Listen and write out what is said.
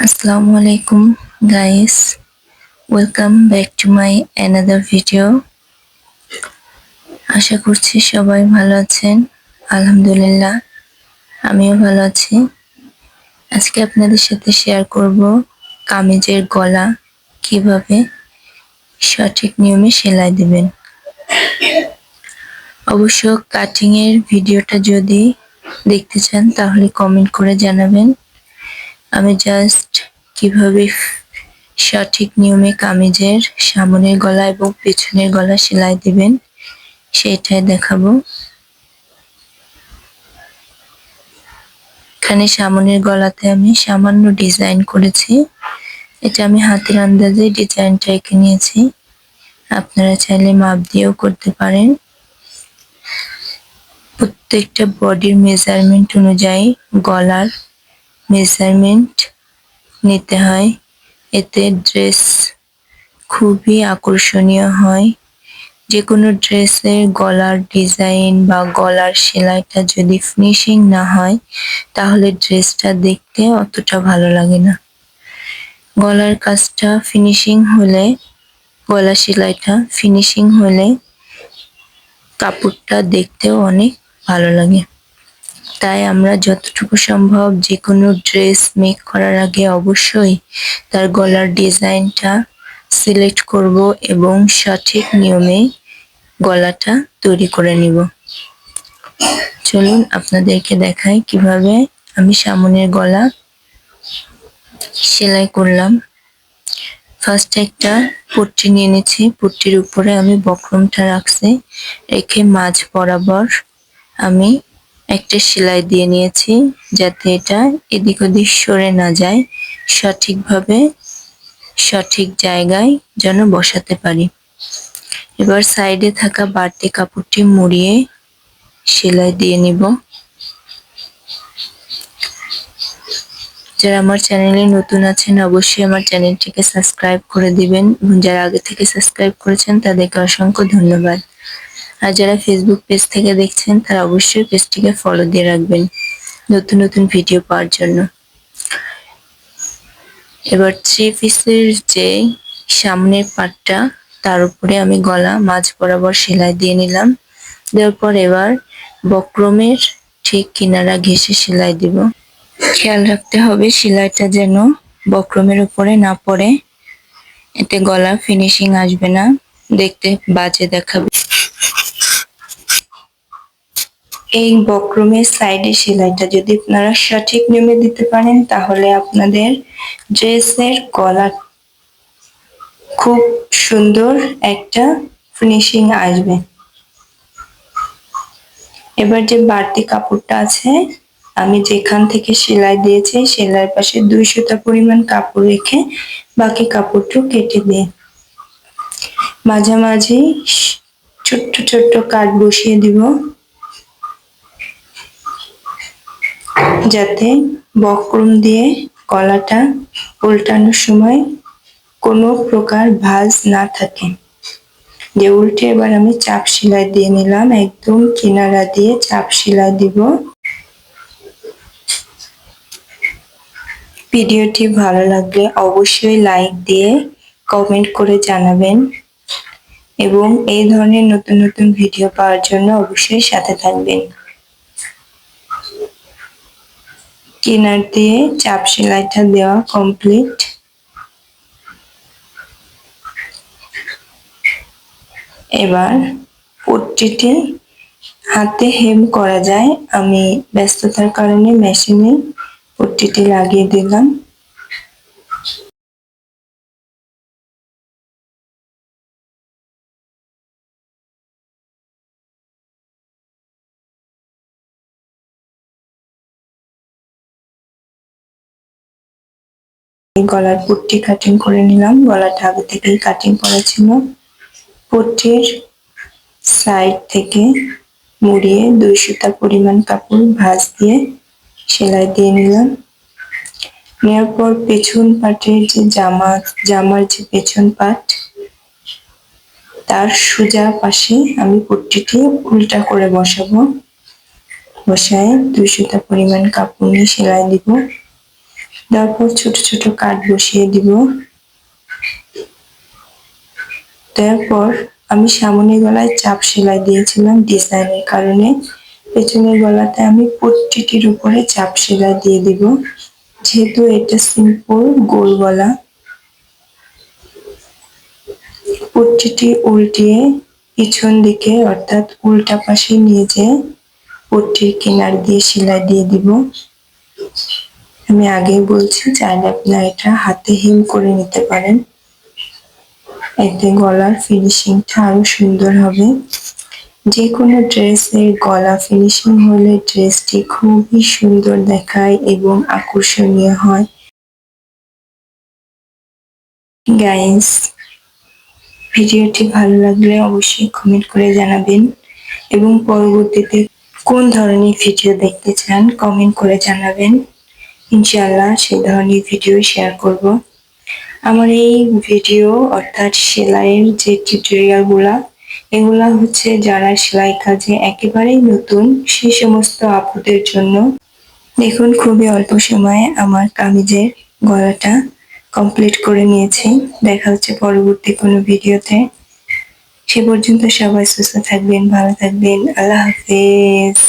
Assalamu alaikum guys, welcome back to my another video. আশা করছি সবাই ভালো আছেন। আলহামদুলিল্লাহ আমিও ভালো আছি। আজকে আপনাদের সাথে শেয়ার করব কামিজের গলা কিভাবে সঠিক নিয়মে সেলাই দিবেন। অবশ্য কাটিং এর ভিডিওটা যদি দেখতে চান তাহলে কমেন্ট করে জানাবেন। আমি জাস্ট কিভাবে সঠিক নিয়মে কামিজের সামনের গলা এবং পেছনের গলা সেলাই দিবেন সেটাই দেখাবো। এখানে সামনের গলাতে আমি সামান্য ডিজাইন করেছি। এটা আমি হাতের আন্দাজে ডিজাইনটা এঁকে নিয়েছি। আপনারা চাইলে মাপ দিয়েও করতে পারেন। প্রত্যেকটা বডির মেজারমেন্ট অনুযায়ী গলার মেজারমেন্ট নিতে হয়। এতে ড্রেস খুবই আকর্ষণীয় হয়। যে কোনো ড্রেসের গলার ডিজাইন বা গলার সেলাইটা যদি ফিনিশিং না হয় তাহলে ড্রেসটা দেখতে অতটা ভালো লাগে না। গলার কাজটা ফিনিশিং হলে, গলা সেলাইটা ফিনিশিং হলে কাপড়টা দেখতেও অনেক ভালো লাগে। তাই আমরা যতটুকু সম্ভব যে কোনো ড্রেস মেক করার আগে অবশ্যই তার গলার ডিজাইনটা সিলেক্ট করব এবং সঠিক নিয়মে গলাটা তৈরি করে নিব। চলুন আপনাদেরকে দেখাই কিভাবে আমি সামনের গলা সেলাই করলাম। ফার্স্ট একটা পট্টি নিয়ে নিয়েছি, পট্টির উপরে আমি বক্রমটা রাখছি, রেখে মাঝ বরাবর আমি একটা সেলাই দিয়ে নিয়েছি যাতে এটা এদিক ওদিক সরে না যায়, সঠিকভাবে সঠিক জায়গায় যেন বসাতে পারি। এবার সাইডে থাকা বাড়তি কাপড়টি মুড়িয়ে সেলাই দিয়ে নিব। যারা আমার চ্যানেলে নতুন আছেন অবশ্যই আমার চ্যানেলটিকে সাবস্ক্রাইব করে দিবেন এবং যারা আগে থেকে সাবস্ক্রাইব করেছেন তাদেরকে অসংখ্য ধন্যবাদ। আর যারা ফেসবুক পেজ থেকে দেখছেন তারা অবশ্যই পেজটিকে ফলো দিয়ে রাখবেন নতুন নতুন ভিডিও পাওয়ার জন্য। এবার 3 পিসের যে সামনের পাটটা তার উপরে আমি গলা মাঝ বরাবর সেলাই দিয়ে নিলাম। দেওয়ার পর এবার বক্রমের ঠিক কিনারা ঘেঁষে সেলাই দিব। খেয়াল রাখতে হবে সেলাইটা যেন বক্রমের উপরে না পড়ে, এতে গলা ফিনিশিং আসবে না, দেখতে বাজে দেখাবে। এই বক্রমের সাইডে সেলাইটা যদি আপনারা সঠিক নিয়মে দিতে পারেন তাহলে আপনাদের ড্রেসের গলা খুব সুন্দর একটা ফিনিশিং আসবে। এবার যে বাড়তি কাপড়টা আছে আমি যেখান থেকে সেলাই দিয়েছি সেলাইয়ের পাশে 2 সুতা পরিমাণ কাপড় রেখে বাকি কাপড়টা কেটে দিয়ে মাঝামাঝি ছোট্ট ছোট্ট কাট বসিয়ে দিব যাতে বক্রম দিয়ে গলাটা উল্টানোর সময় কোনো প্রকার ভাঁজ না থাকে। যে উল্টে এবার আমি চাপ সেলাই দিয়ে নিলাম, একদম কিনারা দিয়ে চাপ সেলাই দিব। ভিডিওটি ভালো লাগলে অবশ্যই লাইক দিয়ে কমেন্ট করে জানাবেন এবং এই ধরনের নতুন নতুন ভিডিও পাওয়ার জন্য অবশ্যই সাথে থাকবেন। কিনার দিয়ে চাপ সেলাইটা দেওয়া কমপ্লিট। এবার পট্টিটি হাতে হেম করা যায়, আমি ব্যস্ততার কারণে মেশিনে পট্টিটি লাগিয়ে দিলাম। গলার পট্টি কাটিং করে নিলাম, গলাটা আগে থেকেই কাটিং করা ছিল। পট্টির সাইড থেকে মুড়িয়ে 2 সুতা পরিমাণ কাপড় ভাঁজ দিয়ে সেলাই দিয়ে নিলাম। নেওয়ার পর পেছন পাটের যে জামার যে পেছন পাট তার সোজা পাশে আমি পট্টিটি উল্টা করে বসাবো। বসায় 2 সুতা পরিমাণ কাপড় নিয়ে সেলাই দিব। তারপর ছোট ছোট কাট বসিয়ে দিব। তারপর আমি সামনের গলায় চাপ সেলাই দিয়েছিলাম ডিজাইনের কারণে, পেছনের গলাতে আমি পট্টিটির উপরে চাপ সেলাই দিয়ে দিব, যেহেতু এটা সিম্পল গোল গলা। পট্টিটি উল্টিয়ে পিছন দিকে অর্থাৎ উল্টা পাশে নিয়ে যেয়ে পট্টির কিনার দিয়ে সেলাই দিয়ে দিব। আমি আগেই বলছি, চাইলে আপনারা এটা হাতে হেম করে নিতে পারেন, এতে গলার ফিনিশিংটা আরো সুন্দর হবে। যে কোনো ড্রেসের গলা ফিনিশিং হলে ড্রেসটি খুবই সুন্দর দেখায় এবং আকর্ষণীয় হয়। গাইস, ভিডিওটি ভালো লাগলে অবশ্যই কমেন্ট করে জানাবেন এবং পরবর্তীতে কোন ধরনের ভিডিও দেখতে চান কমেন্ট করে জানাবেন। ইনশাআল্লাহ সেই ধরনের ভিডিও শেয়ার করব। আমার এই ভিডিও অর্থাৎ সেলাইয়ের যে টিউটোরিয়ালগুলা, এগুলা হচ্ছে যারা সেলাই কাজে একেবারেই নতুন সেই সমস্ত আপুদের জন্য। দেখুন, খুবই অল্প সময়ে আমার কামিজের গলাটা কমপ্লিট করে নিয়েছি। দেখা হচ্ছে পরবর্তী কোনো ভিডিওতে। সে পর্যন্ত সবাই সুস্থ থাকবেন, ভালো থাকবেন। আল্লাহ হাফেজ।